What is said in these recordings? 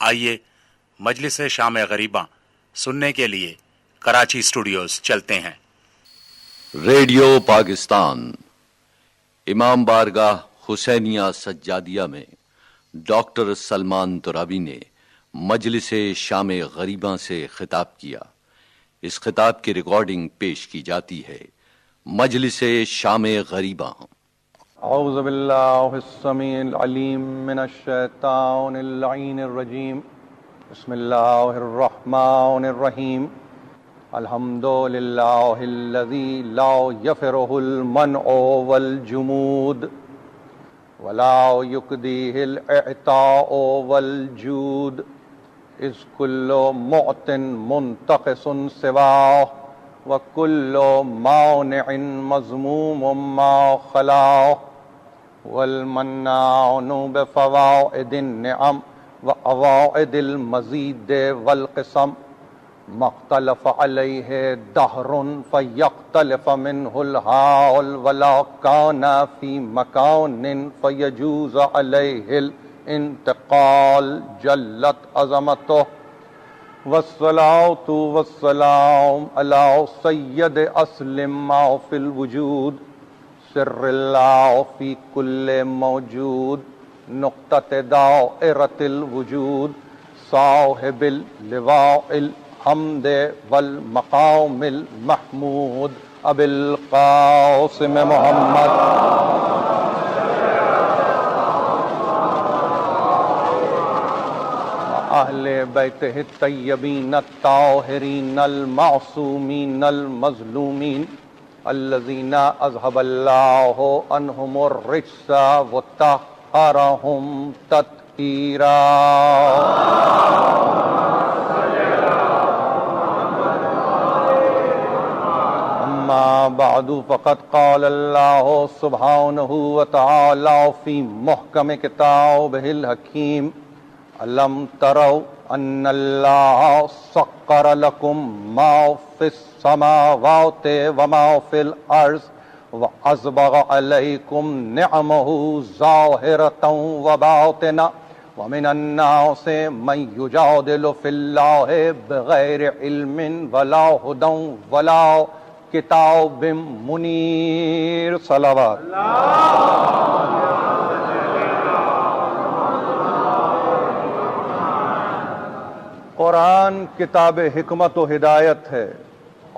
آئیے مجلس شام غریباں سننے کے لیے کراچی اسٹوڈیوز چلتے ہیں۔ ریڈیو پاکستان امام بارگاہ حسینیہ سجادیہ میں ڈاکٹر سلمان ترابی نے مجلس شام غریباں سے خطاب کیا۔ اس خطاب کی ریکارڈنگ پیش کی جاتی ہے۔ مجلس شام غریباں۔ اعوذ باللہ السمیع العلیم من الشیطان اللعین الرجیم، بسم اللہ الرحمن الرحیم، الحمد للہ الذی لا یفرہ المنع والجمود ولا یکدیہ الاعطاء والجود، اذ کل معط منتقص سواہ وکل مانع مذموم ما خلاہ، والمنان بفوائد النعم وأواعد المزید والقسم، ما اختلف علیہ دہر فیختلف منہ الحال ولا کان فی مکان فیجوز علیہ الانتقال جلت عظمتہ، والصلاة والسلام علی سید اصل ما فی الوجود، سر اللہ فی کل موجود، نقطۃ دائرۃ الوجود، صاحب اللواء الحمد والمقام المحمود، ابی القاسم محمد اہل بیتہ الطیبین الطاہرین المعصومین المظلومین، الذین اذهب اللہ عنہم الرجس وطہرہم تطہیرا۔ اما بعد فقد قال اللہ سبحانہ وتعالی فی محکم کتابہ الحکیم، الم تروا ان اللہ سخر لکم ما فی السماوات وما فی الارض واسبغ علیکم نعمہ ظاہرۃ وباطنہ ومن الناس من یجادل فی اللہ بغیر علم ولا ھدی ولا کتاب منیر۔ صلوات۔ قرآن کتاب حکمت و ہدایت ہے،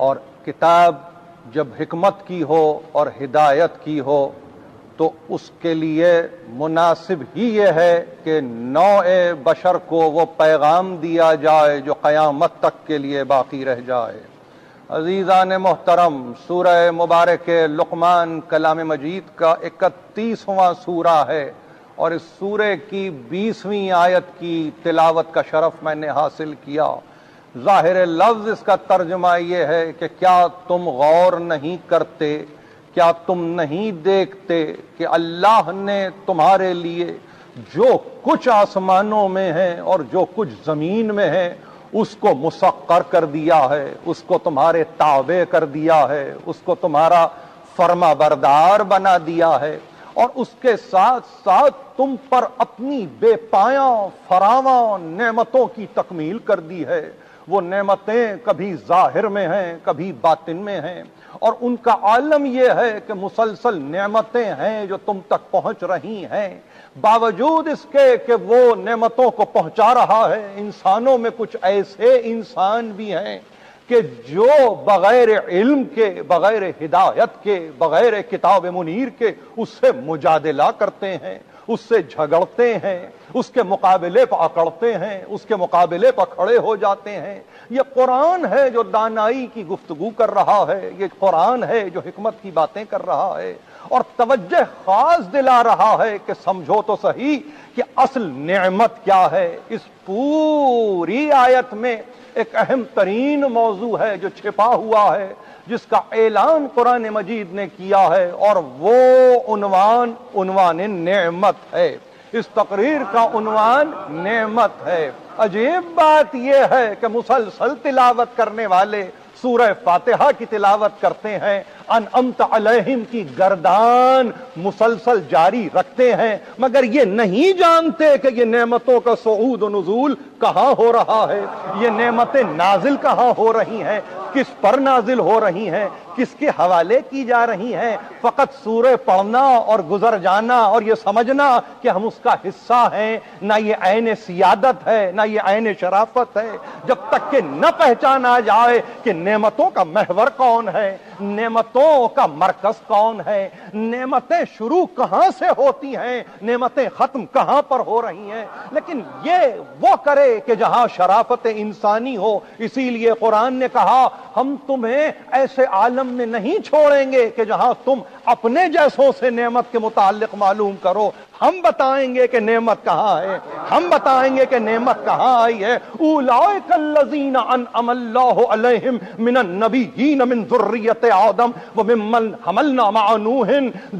اور کتاب جب حکمت کی ہو اور ہدایت کی ہو تو اس کے لیے مناسب ہی یہ ہے کہ نوع بشر کو وہ پیغام دیا جائے جو قیامت تک کے لیے باقی رہ جائے۔ عزیزان محترم، سورہ مبارک لقمان کلام مجید کا 31واں سورہ ہے، اور اس سورے کی 20ویں آیت کی تلاوت کا شرف میں نے حاصل کیا۔ ظاہر لفظ اس کا ترجمہ یہ ہے کہ کیا تم غور نہیں کرتے، کیا تم نہیں دیکھتے کہ اللہ نے تمہارے لیے جو کچھ آسمانوں میں ہے اور جو کچھ زمین میں ہے اس کو مسخر کر دیا ہے، اس کو تمہارے تابع کر دیا ہے، اس کو تمہارا فرما بردار بنا دیا ہے، اور اس کے ساتھ ساتھ تم پر اپنی بے پایاں فراواں نعمتوں کی تکمیل کر دی ہے۔ وہ نعمتیں کبھی ظاہر میں ہیں، کبھی باطن میں ہیں، اور ان کا عالم یہ ہے کہ مسلسل نعمتیں ہیں جو تم تک پہنچ رہی ہیں، باوجود اس کے کہ وہ نعمتوں کو پہنچا رہا ہے۔ انسانوں میں کچھ ایسے انسان بھی ہیں کہ جو بغیر علم کے، بغیر ہدایت کے، بغیر کتاب منیر کے اس سے مجادلہ کرتے ہیں، اس سے جھگڑتے ہیں، اس کے مقابلے پر اکڑتے ہیں، اس کے مقابلے پر کھڑے ہو جاتے ہیں۔ یہ قرآن ہے جو دانائی کی گفتگو کر رہا ہے، یہ قرآن ہے جو حکمت کی باتیں کر رہا ہے، اور توجہ خاص دلا رہا ہے کہ سمجھو تو صحیح کہ اصل نعمت کیا ہے۔ اس پوری آیت میں ایک اہم ترین موضوع ہے جو چھپا ہوا ہے، جس کا اعلان قرآن مجید نے کیا ہے، اور وہ عنوان نعمت ہے۔ اس تقریر کا عنوان نعمت ہے۔ عجیب بات یہ ہے کہ مسلسل تلاوت کرنے والے سورہ فاتحہ کی تلاوت کرتے ہیں، انعمت علیہم کی گردان مسلسل جاری رکھتے ہیں، مگر یہ نہیں جانتے کہ یہ نعمتوں کا صعود و نزول کہاں ہو رہا ہے، یہ نعمتیں نازل کہاں ہو رہی ہیں، کس پر نازل ہو رہی ہیں، کس کے حوالے کی جا رہی ہیں۔ فقط سورہ پڑھنا اور گزر جانا اور یہ سمجھنا کہ ہم اس کا حصہ ہیں، نہ یہ عین سیادت ہے نہ یہ عین شرافت ہے، جب تک کہ نہ پہچانا جائے کہ نعمتوں کا محور کون ہے، نعمتوں کا مرکز کون ہے، نعمتیں شروع کہاں سے ہوتی ہیں، نعمتیں ختم کہاں پر ہو رہی ہیں۔ لیکن یہ وہ کرے کہ جہاں شرافت انسانی ہو، اسی لیے قرآن نے کہا ہم تمہیں ایسے عالم میں نہیں چھوڑیں گے کہ جہاں تم اپنے جیسوں سے نعمت کے متعلق معلوم کرو، ہم بتائیں گے کہ نعمت کہاں ہے، ہم بتائیں گے کہ نعمت کہاں آئی ہے۔ اولئک الذین انعم اللہ علیہم من النبیین من ذریۃ آدم وممن حملنا مع نوح۔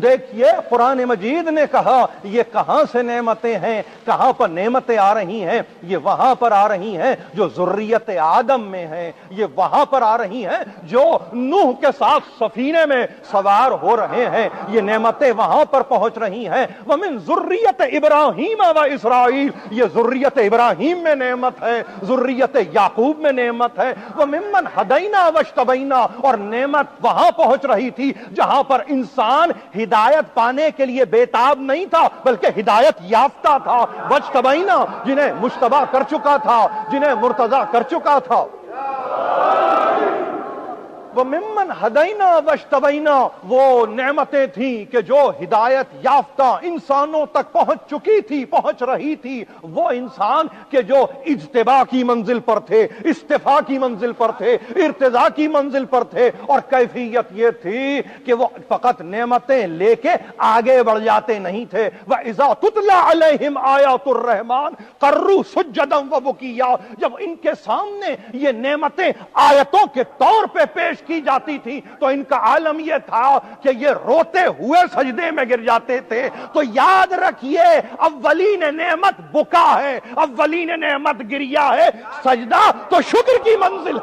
دیکھیے قرآن مجید نے کہا یہ کہاں سے نعمتیں ہیں، کہاں پر نعمتیں آ رہی ہیں، یہ وہاں پر آ رہی ہیں جو ذریت آدم میں ہیں، یہ وہاں پر آ رہی ہیں جو نوح کے ساتھ سفینے میں سوار ہو رہے ہیں، یہ نعمتیں وہاں پر پہنچ رہی ہیں۔ ومن ذریت ابراہیم و اسرائیل، یہ ذریت ابراہیم میں نعمت ہے، ذریت یعقوب میں نعمت ہے۔ وممن ہدینا واجتبینا، اور نعمت وہاں پہنچ رہی تھی جہاں پر انسان ہدایت پانے کے لیے بےتاب نہیں تھا بلکہ ہدایت یافتہ تھا۔ واجتبینا، جنہیں مجتبی کر چکا تھا، جنہیں مرتضی کر چکا تھا۔ وَمِمَّنْ هَدَيْنَا وَاجْتَبَيْنَا، وہ نعمتیں تھیں کہ جو ہدایت یافتہ انسانوں تک پہنچ چکی تھی، پہنچ رہی تھی، وہ انسان کہ جو اجتباء کی منزل پر تھے، استفاء کی منزل پر تھے، ارتضاء کی منزل پر تھے، اور کیفیت یہ تھی کہ وہ فقط نعمتیں لے کے آگے بڑھ جاتے نہیں تھے۔ وَإِذَا تُتْلَى عَلَيْهِمْ آيَاتُ الرَّحْمَنِ خَرُّوا سُجَّدًا وَبُكِيًّا، جب ان کے سامنے یہ نعمتیں آیتوں کے طور پہ پیش کی جاتی تھی تو ان کا عالم یہ تھا کہ یہ روتے ہوئے سجدے میں گر جاتے تھے۔ تو یاد رکھیے اولین نعمت بکا ہے، اولین نعمت گریا ہے، سجدہ تو شکر کی منزل۔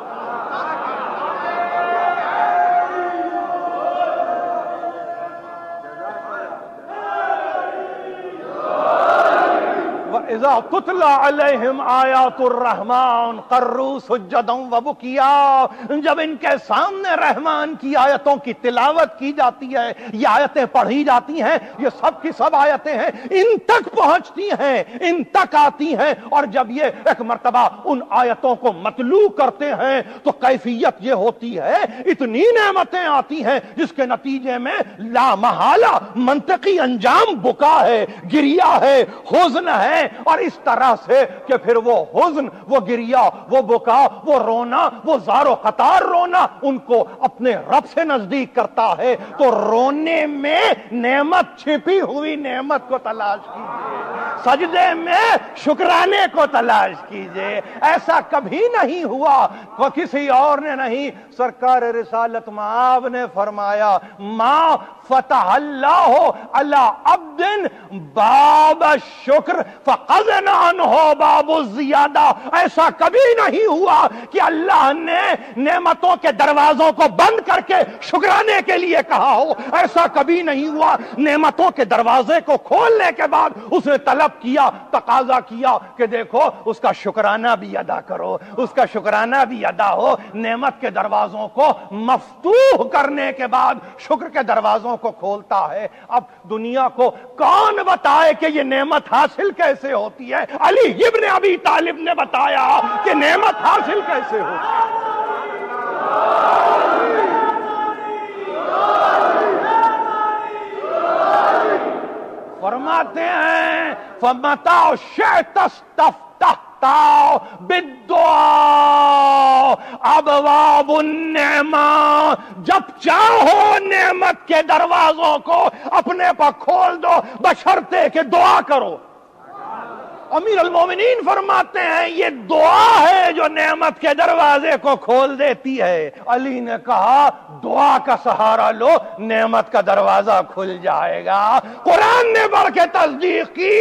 وَإِذَا تُتْلَى عَلَيْهِمْ آيَاتُ الرَّحْمَنِ خَرُّوا سُجَّدًا وَبُكِيًّا، جب ان کے سامنے رحمان کی آیتوں کی تلاوت کی جاتی ہے، یہ آیتیں پڑھی جاتی ہیں، یہ سب کی سب آیتیں ہیں، ان تک پہنچتی ہیں، ان تک آتی ہیں، اور جب یہ ایک مرتبہ ان آیتوں کو مطلوع کرتے ہیں تو کیفیت یہ ہوتی ہے اتنی نعمتیں آتی ہیں جس کے نتیجے میں لا محالہ منطقی انجام بکا ہے، گریا ہے، حزن ہے، اور اس طرح سے کہ پھر وہ حزن، وہ گریا، وہ بکا، وہ رونا، وہ زار و قطار رونا ان کو اپنے رب سے نزدیک کرتا ہے۔ تو رونے میں نعمت، چھپی ہوئی نعمت کو تلاش کیجئے، سجدے میں شکرانے کو تلاش کیجئے۔ ایسا کبھی نہیں ہوا، کسی اور نے نہیں، سرکار رسالت مآب نے فرمایا ما فتح اللہ علی عبد باب الشکر فقضن عنہ باب الزیادہ، ایسا کبھی نہیں ہوا کہ اللہ نے نعمتوں کے دروازوں کو بند کر کے شکرانے کے لیے کہا ہو، ایسا کبھی نہیں ہوا نعمتوں کے دروازے کو کھولنے کے بعد اس نے طلب کیا، تقاضا کیا کہ دیکھو اس کا شکرانہ بھی ادا کرو، اس کا شکرانہ بھی ادا ہو۔ نعمت کے دروازوں کو مفتوح کرنے کے بعد شکر کے دروازوں کو کھولتا ہے۔ اب دنیا کو کون بتائے کہ یہ نعمت حاصل کیسے ہوتی ہے؟ علی ابن ابی طالب نے بتایا کہ نعمت حاصل کیسے ہوتی ہے۔ فرماتے ہیں فَمَتَعُ شِئْتَ اسْتَفْتَحْتَ بِالدُّعَاءِ ابواب النعمہ، جب چاہو نعمت کے دروازوں کو اپنے پر کھول دو بشرطے کہ دعا کرو۔ امیر المومنین فرماتے ہیں یہ دعا ہے جو نعمت کے دروازے کو کھول دیتی ہے۔ علی نے کہا دعا کا سہارا لو، نعمت کا دروازہ کھل جائے گا۔ قرآن نے بڑھ کے تصدیق کی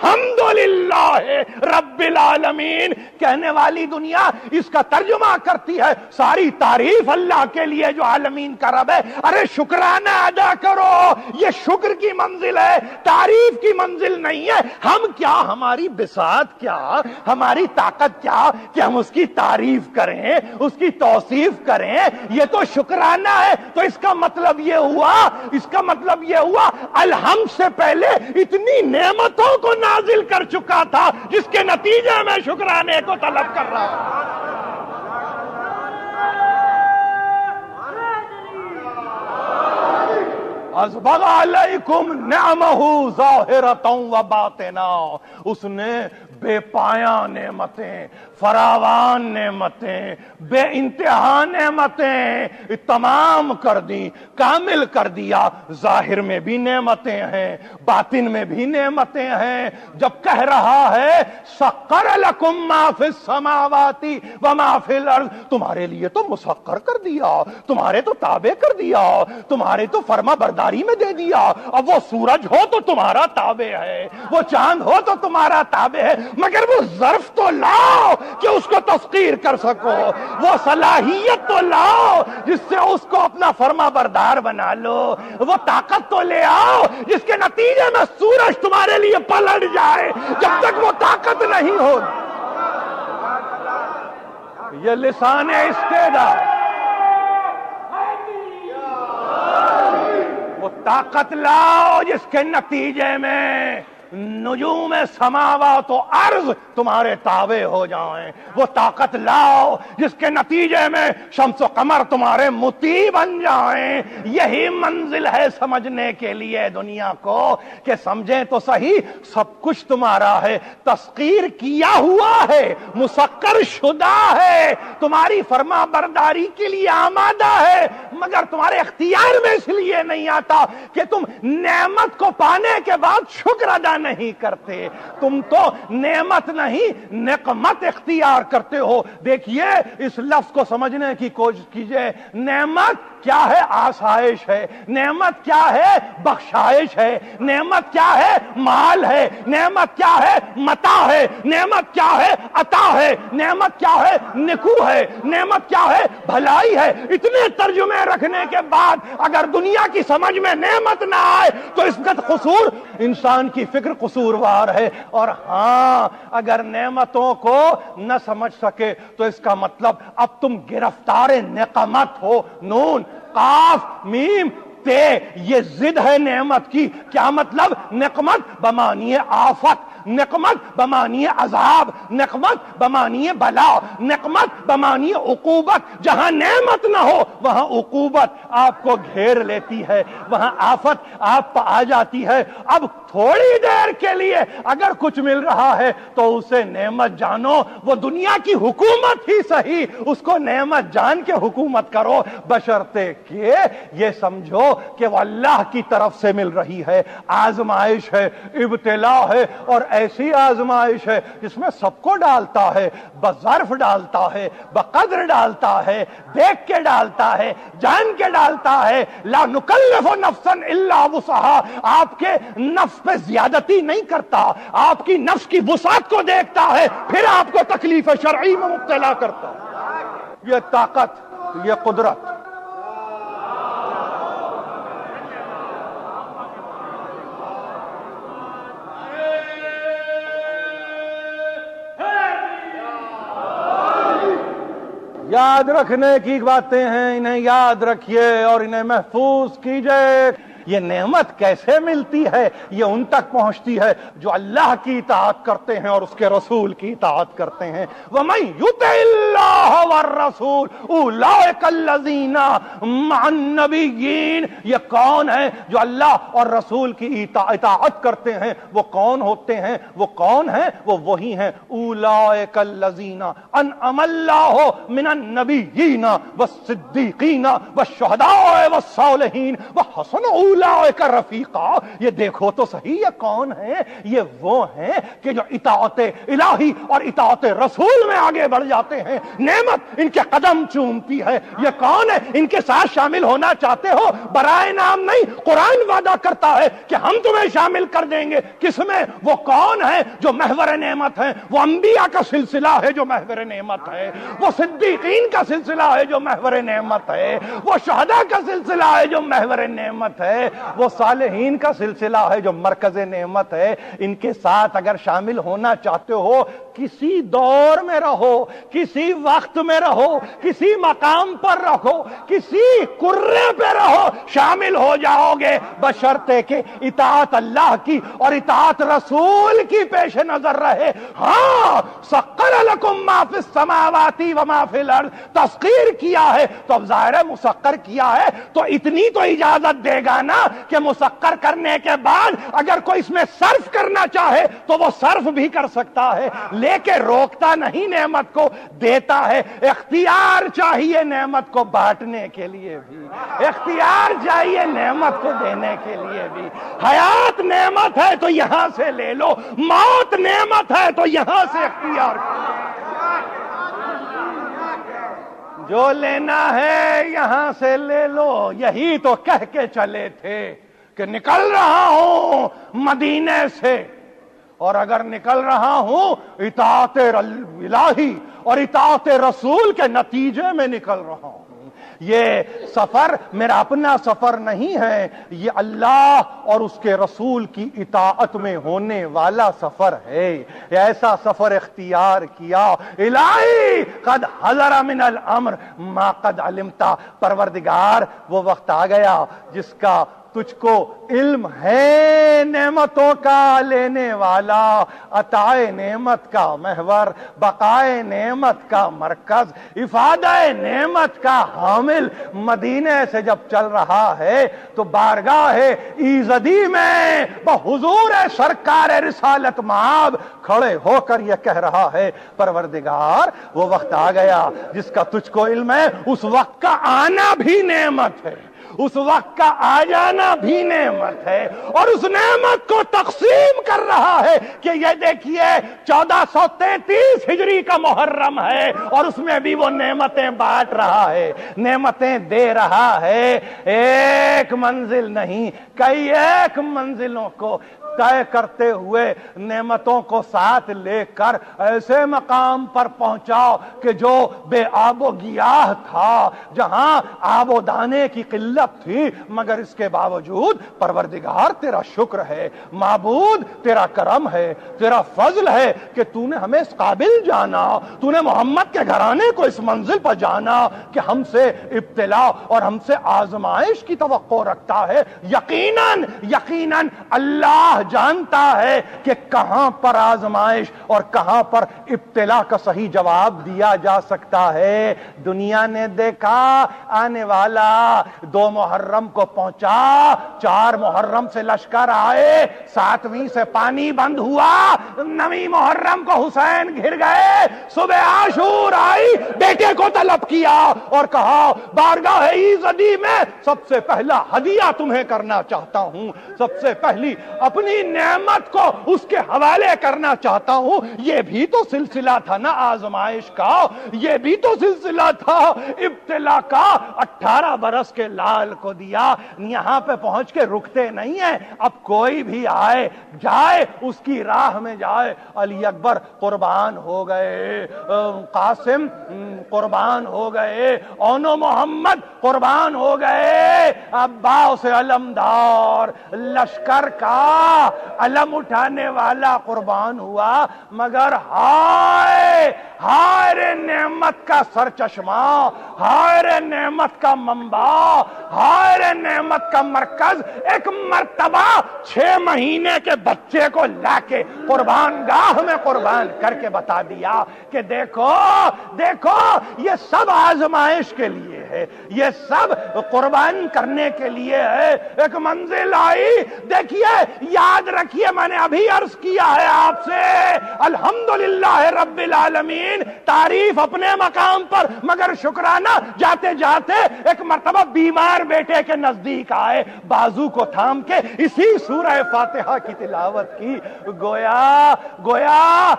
الحمدللہ رب العالمین کہنے والی دنیا اس کا ترجمہ کرتی ہے ساری تعریف اللہ کے لیے جو عالمین کا رب ہے. ارے شکرانہ ادا کرو, یہ شکر کی منزل ہے, تعریف کی منزل نہیں ہے. ہم کیا, ہماری بساط کیا, ہماری طاقت کیا کہ ہم اس کی تعریف کریں, اس کی توصیف کریں. یہ تو شکرانہ ہے. تو اس کا مطلب یہ ہوا الحمد سے پہلے اتنی نعمتوں کو نازل کر چکا تھا جس کے نتیجے میں شکرانے کو طلب کر رہا ہوں. اسبغ علیکم نعمہ ظاہرۃ و باطنہ, اس نے بے پایاں نعمتیں, فراوان نعمتیں, بے انتہا نعمتیں تمام کر دی, کامل کر دیا. ظاہر میں بھی نعمتیں ہیں, باطن میں بھی نعمتیں ہیں. جب کہہ رہا ہے سخر لکم ما فی السماوات و ما فی الارض, تمہارے لیے تو مسخر کر دیا, تمہارے تو تابع کر دیا, تمہارے تو فرما برداری میں دے دیا. اب وہ سورج ہو تو تمہارا تابع ہے, وہ چاند ہو تو تمہارا تابع ہے, مگر وہ ظرف تو لاؤ کہ اس کو تسخیر کر سکو, وہ صلاحیت تو لاؤ جس سے اس کو اپنا فرما بردار بنا لو, وہ طاقت تو لے آؤ جس کے نتیجے میں سورج تمہارے لیے پلٹ جائے. جب تک وہ طاقت نہیں ہو, یہ لسان استعداد, وہ طاقت لاؤ جس کے نتیجے میں نجوم سماوات و ارض تمہارے تابع ہو جائیں. وہ طاقت لاؤ جس کے نتیجے میں شمس و قمر تمہارے مطیع بن جائیں. یہی منزل ہے سمجھنے کے لیے دنیا کو کہ سمجھیں تو صحیح, سب کچھ تمہارا ہے, تسخیر کیا ہوا ہے, مسخر شدہ ہے, تمہاری فرما برداری کے لیے آمادہ ہے, مگر تمہارے اختیار میں اس لیے نہیں آتا کہ تم نعمت کو پانے کے بعد شکر ادا نہیں کرتے. تم تو نعمت نہیں نقمت اختیار کرتے ہو. دیکھیے اس لفظ کو سمجھنے کی کوشش کیجئے. نعمت کیا ہے؟ آسائش ہے. نعمت کیا ہے؟ بخشائش ہے. نعمت کیا ہے؟ مال ہے. نعمت کیا ہے؟ متاع ہے. نعمت کیا ہے؟ عطا ہے. نعمت کیا ہے؟ نکو ہے. نعمت کیا ہے؟ بھلائی ہے. اتنے ترجمے رکھنے کے بعد اگر دنیا کی سمجھ میں نعمت نہ آئے تو اس کا قصور انسان کی فکر قصوروار ہے. اور ہاں اگر نعمتوں کو نہ سمجھ سکے تو اس کا مطلب اب تم گرفتار نقمت ہو. نون قاف میم تے, یہ ضد ہے نعمت کی. کیا مطلب؟ نقمت بمانی آفت, نقمت بمانی عذاب, نقمت بمانی بلا, نقمت بمانی عقوبت. جہاں نعمت نہ ہو وہاں عقوبت آپ کو گھیر لیتی ہے, وہاں آفت آپ پہ آ جاتی ہے. اب تھوڑی دیر کے لیے اگر کچھ مل رہا ہے تو اسے نعمت جانو. وہ دنیا کی حکومت ہی صحیح, اس کو نعمت جان کے حکومت کرو, بشرطے کہ یہ سمجھو کہ وہ اللہ کی طرف سے مل رہی ہے. آزمائش ہے, ابتلا ہے, اور ایسی آزمائش ہے جس میں سب کو ڈالتا ہے, بظرف ڈالتا ہے, بقدر ڈالتا ہے, دیکھ کے ڈالتا ہے, جان کے ڈالتا ہے. لا نکلف نفسا الا وسعها, آپ کے نفس پہ زیادتی نہیں کرتا, آپ کی نفس کی وسعت کو دیکھتا ہے, پھر آپ کو تکلیف شرعی میں مبتلا کرتا ہے. یہ طاقت, یہ قدرت. یاد رکھنے کی باتیں ہیں, انہیں یاد رکھیے اور انہیں محفوظ کیجئے. یہ نعمت کیسے ملتی ہے؟ یہ ان تک پہنچتی ہے جو اللہ کی اطاعت کرتے ہیں اور اس کے رسول کی اطاعت کرتے ہیں. وَمَن يُطِعِ اللَّهَ وَالرَّسُولَ أُولَٰئِكَ الَّذِينَ مَعَ النَّبِيِّينَ. یہ کون ہے جو اللہ اور رسول کی اطاعت کرتے ہیں؟ وہ کون ہوتے ہیں؟ وہ کون ہیں؟ وہ وہی ہیں أُولَٰئِكَ الَّذِينَ أَنْعَمَ اللَّهُ مِنَ النَّبِيِّينَ وَالصِّدِّيقِينَ وَالشُّهَدَاءِ وَالصَّالِحِينَ وَحَسُنَ اولئک رفیقا، یہ دیکھو تو صحیح یہ کون ہیں؟ یہ وہ ہیں کہ جو اطاعت الہی اور اطاعت رسول میں آگے بڑھ جاتے ہیں، نعمت ان کے قدم چومتی ہے۔ یہ کون ہے؟ ان کے ساتھ شامل ہونا چاہتے ہو؟ برائے نام نہیں، قرآن وعدہ کرتا ہے کہ ہم تمہیں شامل کر دیں گے۔ کس میں؟ وہ کون ہے جو محور نعمت ہے؟ وہ انبیاء کا سلسلہ ہے جو محور نعمت ہے، وہ صدیقین کا سلسلہ ہے جو محور نعمت ہے، وہ شہداء کا سلسلہ ہے جو محور نعمت ہے، وہ صالحین کا سلسلہ ہے جو مرکز نعمت ہے۔ ان کے ساتھ اگر شامل ہونا چاہتے ہو، کسی دور میں رہو، کسی وقت میں رہو، کسی مقام پر رہو، کسی کرے پہ رہو، شامل ہو جاؤ گے، بشرطے کہ اطاعت اللہ کی اور اطاعت رسول کی پیش نظر رہے۔ ہاں، سخر لکم ما فی السماوات وما فی الارض، تسخیر کیا ہے تو اب ظاہر ہے مسخر کیا ہے تو اتنی تو اجازت دے گا نا کہ مسخر کرنے کے بعد اگر کوئی اس میں صرف کرنا چاہے تو وہ صرف بھی کر سکتا ہے، لیکن روکتا نہیں، نعمت کو دیتا ہے۔ اختیار چاہیے نعمت کو بانٹنے کے لیے بھی، اختیار چاہیے نعمت کو دینے کے لیے بھی۔ حیات نعمت ہے تو یہاں سے لے لو، موت نعمت ہے تو یہاں سے اختیار کرو۔ جو لینا ہے یہاں سے لے لو۔ یہی تو کہہ کے چلے تھے کہ نکل رہا ہوں مدینے سے، اور اگر نکل رہا ہوں اطاعت الہی اور اطاعت رسول کے نتیجے میں نکل رہا ہوں۔ یہ سفر میرا اپنا سفر نہیں ہے، یہ اللہ اور اس کے رسول کی اطاعت میں ہونے والا سفر ہے۔ ایسا سفر اختیار کیا، الہی قد حضر من الامر ما قد علمتا، پروردگار وہ وقت آ گیا جس کا تجھ کو علم ہے، نعمتوں کا لینے والا، عطائے نعمت کا محور، بقائے نعمت کا مرکز، افادہ نعمت کا حامل مدینے سے جب چل رہا ہے تو بارگاہ ایزدی میں بحضور سرکار رسالت مآب کھڑے ہو کر یہ کہہ رہا ہے، پروردگار وہ وقت آ گیا جس کا تجھ کو علم ہے، اس وقت کا آنا بھی نعمت ہے، اس وقت کا آ جانا بھی نعمت ہے، اور اس نعمت کو تقسیم کر رہا ہے کہ یہ دیکھیے 1433 ہجری کا محرم ہے اور اس میں بھی وہ نعمتیں بانٹ رہا ہے، نعمتیں دے رہا ہے۔ ایک منزل نہیں، کئی ایک منزلوں کو طے کرتے ہوئے نعمتوں کو ساتھ لے کر ایسے مقام پر پہنچاؤ کہ جو بے آب و گیاہ تھا، جہاں آب و دانے کی قلت تھی، مگر اس کے باوجود پروردگار تیرا شکر ہے، معبود تیرا کرم ہے، تیرا فضل ہے کہ تو نے ہمیں اس قابل جانا، تو نے محمد کے گھرانے کو اس منزل پر جانا کہ ہم سے ابتلا اور ہم سے آزمائش کی توقع رکھتا ہے۔ یقیناً یقیناً اللہ جانتا ہے کہ کہاں پر آزمائش اور کہاں پر ابتلا کا صحیح جواب دیا جا سکتا ہے۔ دنیا نے دیکھا آنے والا 2 محرم کو پہنچا، 4 محرم سے لشکر آئے، 7ویں سے پانی بند ہوا، 9ویں محرم کو حسین گھر گئے، صبح عاشور آئی، بیٹے کو طلب کیا اور کہا بارگاہ ایزدی میں سب سے پہلا ہدیہ تمہیں کرنا چاہتا ہوں، سب سے پہلی اپنی نعمت کو اس کے حوالے کرنا چاہتا ہوں۔ یہ بھی تو سلسلہ تھا نا آزمائش کا، یہ بھی تو سلسلہ تھا ابتلا کا۔ 18 برس کے لال کو دیا، یہاں پہ پہنچ کے رکتے نہیں ہیں، اب کوئی بھی آئے جائے اس کی راہ میں جائے۔ علی اکبر قربان ہو گئے، قاسم قربان ہو گئے، اونو محمد قربان ہو گئے، عباس علمدار لشکر کا علم اٹھانے والا قربان ہوا، مگر ہائے ہائے نعمت کا سرچشمہ، ہائے نعمت کا منبع، ہائے نعمت کا مرکز، ایک مرتبہ 6 مہینے کے بچے کو لا کے قربان گاہ میں قربان کر کے بتا دیا کہ دیکھو دیکھو یہ سب آزمائش کے لیے ہے، یہ سب قربان کرنے کے لیے ہے۔ ایک منزل آئی، دیکھیے یا یاد رکھیے میں نے ابھی عرض کیا ہے آپ سے الحمدللہ رب العالمین، تعریف اپنے مقام پر، مگر شکرانہ جاتے جاتے ایک مرتبہ بیمار بیٹے کے نزدیک آئے، بازو کو تھام کے اسی سورہ فاتحہ کی تلاوت کی۔ گویا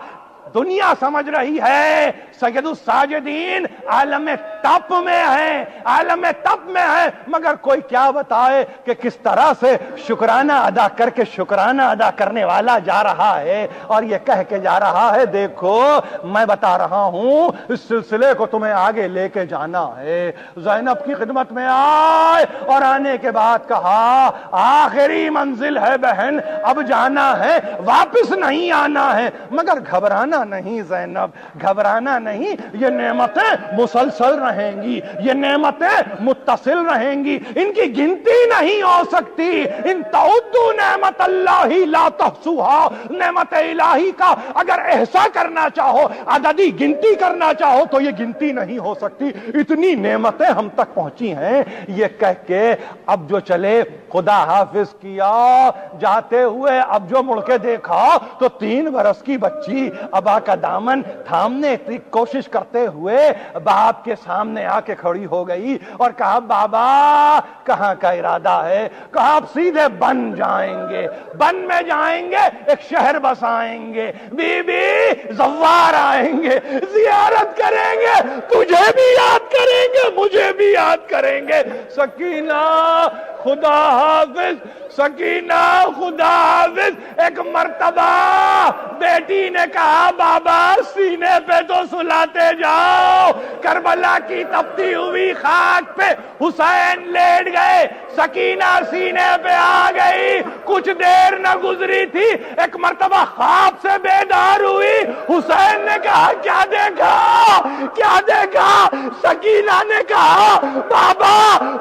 دنیا سمجھ رہی ہے سید الساجدین عالم تپ میں ہے، عالم تپ میں ہے، مگر کوئی کیا بتائے کہ کس طرح سے شکرانہ ادا کر کے شکرانہ ادا کرنے والا جا رہا ہے، اور یہ کہہ کے جا رہا ہے دیکھو میں بتا رہا ہوں اس سلسلے کو تمہیں آگے لے کے جانا ہے۔ زینب کی خدمت میں آئے اور آنے کے بعد کہا آخری منزل ہے بہن، اب جانا ہے، واپس نہیں آنا ہے، مگر گھبرانا نہیں زینب، گھبرانا نہیں، یہ نعمتیں مسلسل رہیں گی، یہ نعمتیں متصل رہیں گی، ان کی گنتی نہیں ہو سکتی۔ ان تعدوا نعمت اللہ لا تحصوها، نعمت الہی کا اگر احصاء کرنا چاہو، عددی گنتی کرنا چاہو تو یہ گنتی نہیں ہو سکتی، اتنی نعمتیں ہم تک پہنچی ہیں۔ یہ کہہ کے اب جو چلے خدا حافظ کیا، جاتے ہوئے اب جو مڑ کے دیکھا تو 3 برس کی بچی ابا کا دامن تھامنے کی کوشش کرتے ہوئے باپ کے سامنے آ کے کھڑی ہو گئی اور کہا بابا کہاں کا ارادہ ہے؟ کہا اب سیدھے بن جائیں گے، بن میں جائیں گے، ایک شہر بسائیں گے، بی بی زوار آئیں گے، زیارت کریں گے، تجھے بھی یاد کریں گے، مجھے بھی یاد کریں گے۔ سکینہ خدا حافظ، سکینہ خدا حافظ۔ ایک مرتبہ بیٹی نے کہا بابا سینے پہ تو سلاتے جاؤ، کربلا کی تپتی ہوئی خاک پہ حسین لیٹ گئے، سکینہ سینے پہ آ گئی، کچھ دیر نہ گزری تھی ایک مرتبہ خواب سے بیدار ہوئی، حسین نے کہا کیا دیکھا؟ کیا دیکھا؟ سکینہ نے کہا بابا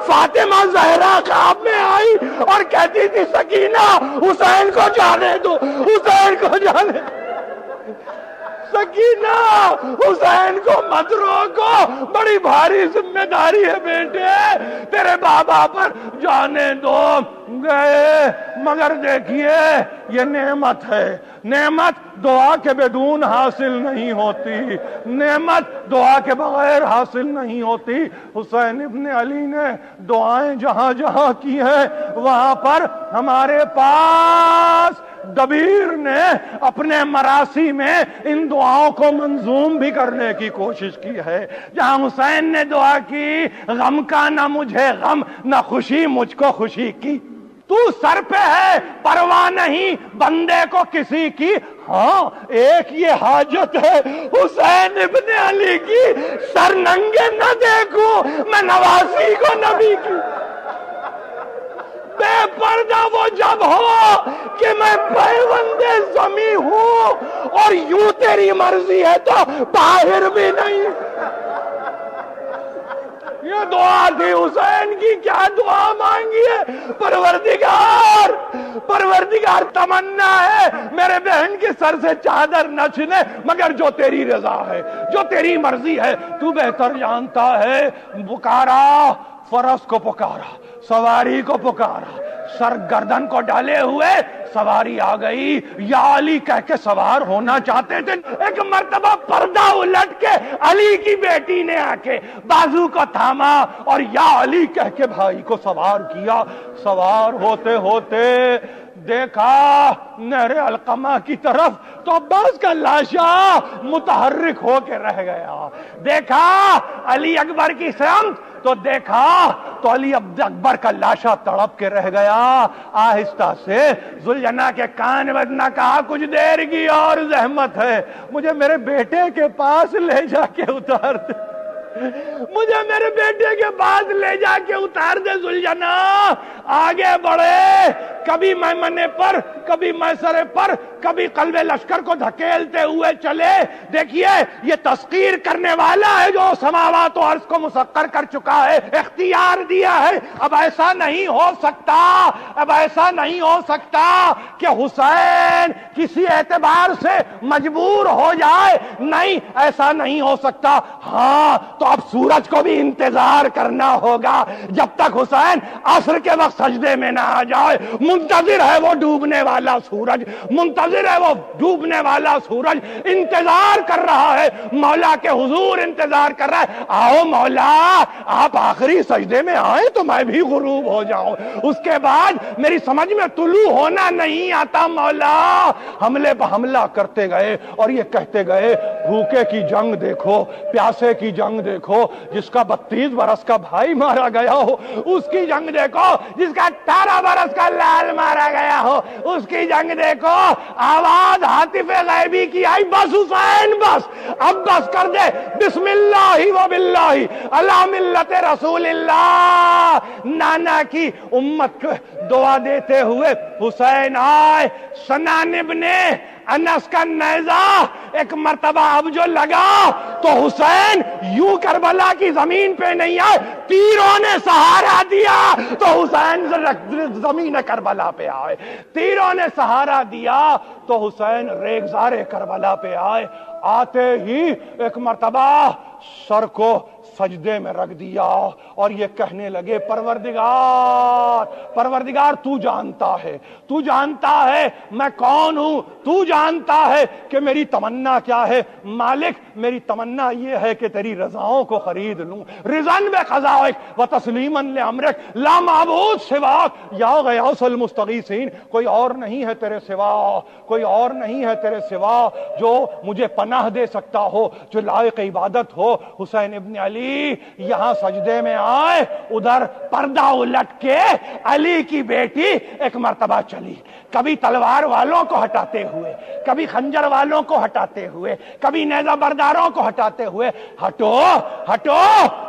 فاطمہ زہرا خواب میں آئی اور کہتی تھی سکینہ حسین کو جانے دو، حسین کو جانے دو، سکینہ حسین کو مت روکو، بڑی بھاری ذمہ داری ہے بیٹے، تیرے بابا پر جانے دو۔ گئے، مگر دیکھیے یہ نعمت ہے، نعمت دعا کے بدون حاصل نہیں ہوتی، نعمت دعا کے بغیر حاصل نہیں ہوتی۔ حسین ابن علی نے دعائیں جہاں جہاں کی ہیں وہاں پر ہمارے پاس دبیر نے اپنے مراسی میں ان دعاؤں کو منظوم بھی کرنے کی کوشش کی ہے۔ جہاں حسین نے دعا کی غم کا نہ مجھے غم، نہ خوشی مجھ کو خوشی کی، تو سر پہ ہے پرواہ نہیں بندے کو کسی کی، ہاں ایک یہ حاجت ہے حسین ابن علی کی، سر ننگے نہ دیکھوں میں نواسی کو نبی کی، بے پردہ وہ جب ہو کہ میں پیوندے زمیں ہوں، اور یوں تیری مرضی ہے تو باہر بھی نہیں۔ یہ دعا تھی حسین کی، کیا دعا مانگی ہے؟ پروردگار، پروردگار تمنا ہے میرے بہن کے سر سے چادر نہ چھنے، مگر جو تیری رضا ہے، جو تیری مرضی ہے تو بہتر جانتا ہے۔ پکارا، فرس کو پکارا، سواری کو پکارا، سر گردن کو ڈالے ہوئے سواری آ گئی، یا علی کہہ کے سوار ہونا چاہتے تھے، ایک مرتبہ پردہ الٹ کے علی کی بیٹی نے آ کے بازو کو تھاما اور یا علی کہہ کے بھائی کو سوار کیا۔ سوار ہوتے ہوتے دیکھا نہر علقمہ کی طرف تو عباس کا لاشا متحرک ہو کے رہ گیا، دیکھا علی اکبر کی سمت تو دیکھا تو علی اکبر کا لاشا تڑپ کے رہ گیا۔ آہستہ سے ذوالجناح کے کان میں نہ کہا کچھ دیر کی اور زحمت ہے، مجھے میرے بیٹے کے پاس لے جا کے اتار دے، مجھے میرے بیٹے کے بعد لے جا کے اتار دے ذوالجناح۔ آگے بڑھے، کبھی میمنے پر، کبھی میسرے پر، کبھی قلب لشکر کو دھکیلتے ہوئے چلے. دیکھیے یہ تسخیر کرنے والا ہے جو سماوات و عرض کو مسخر کر چکا ہے, اختیار دیا ہے. اب ایسا نہیں ہو سکتا, اب ایسا نہیں ہو سکتا کہ حسین کسی اعتبار سے مجبور ہو جائے. نہیں, ایسا نہیں ہو سکتا. ہاں تو اب سورج کو بھی انتظار کرنا ہوگا جب تک حسین عصر کے وقت سجدے میں نہ آ جائے. منتظر ہے وہ ڈوبنے والا سورج, منتظر ہے وہ ڈوبنے والا سورج, انتظار کر رہا ہے, مولا کے حضور انتظار کر رہا ہے. آؤ مولا, آپ آخری سجدے میں آئیں تو میں بھی غروب ہو جاؤں, اس کے بعد میری سمجھ میں طلوع ہونا نہیں آتا. مولا حملے پہ حملہ کرتے گئے اور یہ کہتے گئے بھوکے کی جنگ دیکھو, پیاسے کی جنگ دیکھو, جس کا 32 برس کا بھائی مارا گیا ہو اس کی جنگ دیکھو, جس کا 18 برس کا لال مارا گیا ہو اس کی جنگ دیکھو. آواز ہاتف غیبی کی آئی, بس حسین بس, اب بس کر دے, بسم اللہ و باللہ علی ملت رسول اللہ. نانا کی امت کو دعا دیتے ہوئے حسین آئے. سنان ابن انس کا نیزہ ایک مرتبہ اب جو لگا تو حسین یوں کربلا کی زمین پہ نہیں آئے, تیروں نے سہارا دیا تو حسین زمین کربلا پہ آئے. تیروں نے سہارا دیا تو حسین ریگزار کربلا پہ آئے. آتے ہی ایک مرتبہ سر کو سجدے میں رکھ دیا اور یہ کہنے لگے پروردگار, پروردگار تو جانتا ہے, تو جانتا ہے میں کون ہوں, تو جانتا ہے کہ میری تمنا کیا ہے. مالک میری تمنا یہ ہے کہ تیری رضاؤں کو خرید لوں. رضن بقضائک و تسلیما لامرک لا معبود سواک یا غیاث المستغیثین. کوئی اور نہیں ہے تیرے سوا, کوئی اور نہیں ہے تیرے سوا جو مجھے پناہ دے سکتا ہو, جو لائق عبادت ہو. حسین ابن علی یہاں سجدے میں آئے, ادھر پردہ الٹ کے علی کی بیٹی ایک مرتبہ چلی, کبھی تلوار والوں کو ہٹاتے ہوئے, کبھی خنجر والوں کو ہٹاتے ہوئے, کبھی نیزہ برداروں کو ہٹاتے ہوئے. ہٹو ہٹو,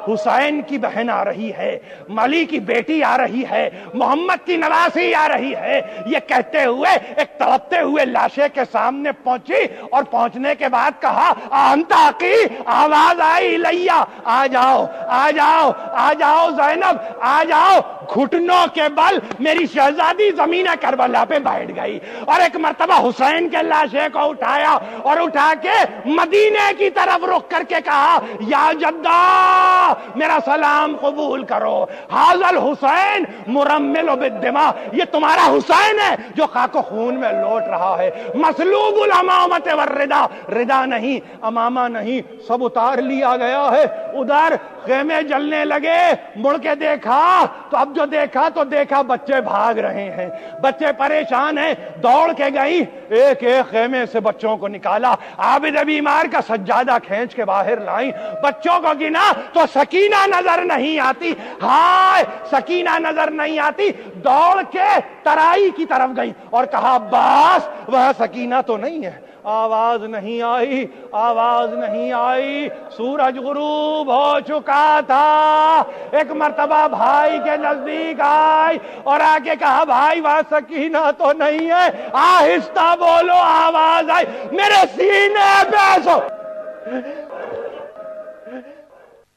حسین کی بہن آ رہی ہے, علی کی بیٹی آ رہی ہے, محمد کی نواسی آ رہی ہے. یہ کہتے ہوئے ایک تڑپتے ہوئے لاشے کے سامنے پہنچی اور پہنچنے کے بعد کہا انتا کی, آواز آئی لیا, آ جاؤ آ جاؤ آ جاؤ زینب آ جاؤ. گھٹنوں کے بل میری شہزادی زمین کربلا پہ بیٹھ گئی اور ایک مرتبہ حسین کے لاشے کو اٹھایا اور اٹھا کے مدینے کی طرف رخ کر کے کہا یا جدہ میرا سلام قبول کرو. حاضل حسین مرمل بالدماء, یہ تمہارا حسین ہے جو خاک و خون میں لوٹ رہا ہے. مسلوب الامامت والردا, ردا نہیں امامہ نہیں, سب اتار لیا گیا ہے. ادھر خیمے جلنے لگے, مڑ کے دیکھا تو اب جو دیکھا تو دیکھا بچے بھاگ رہے ہیں, بچے پریشان ہیں. دوڑ کے گئی, ایک ایک خیمے سے بچوں کو نکالا, عابد بیمار کا سجادہ کھینچ کے باہر لائیں. بچوں کو گنا تو سکینہ نظر نہیں آتی, ہائے سکینہ نظر نہیں آتی. دوڑ کے ترائی کی طرف گئی اور کہا عباس وہ سکینہ تو نہیں ہے. آواز نہیں آئی, آواز نہیں آئی. سورج غروب ہو چکا تھا. ایک مرتبہ بھائی کے نزدیک آئی اور آگے کہا بھائی وہاں سکینہ تو نہیں ہے, آہستہ بولو. آواز آئی میرے سینے پہ سو.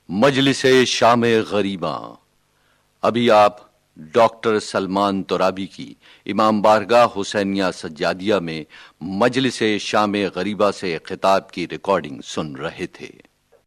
مجلس شام غریباں. ابھی آپ ڈاکٹر سلمان ترابی کی امام بارگاہ حسینیہ سجادیہ میں مجلس شام غریبہ سے خطاب کی ریکارڈنگ سن رہے تھے.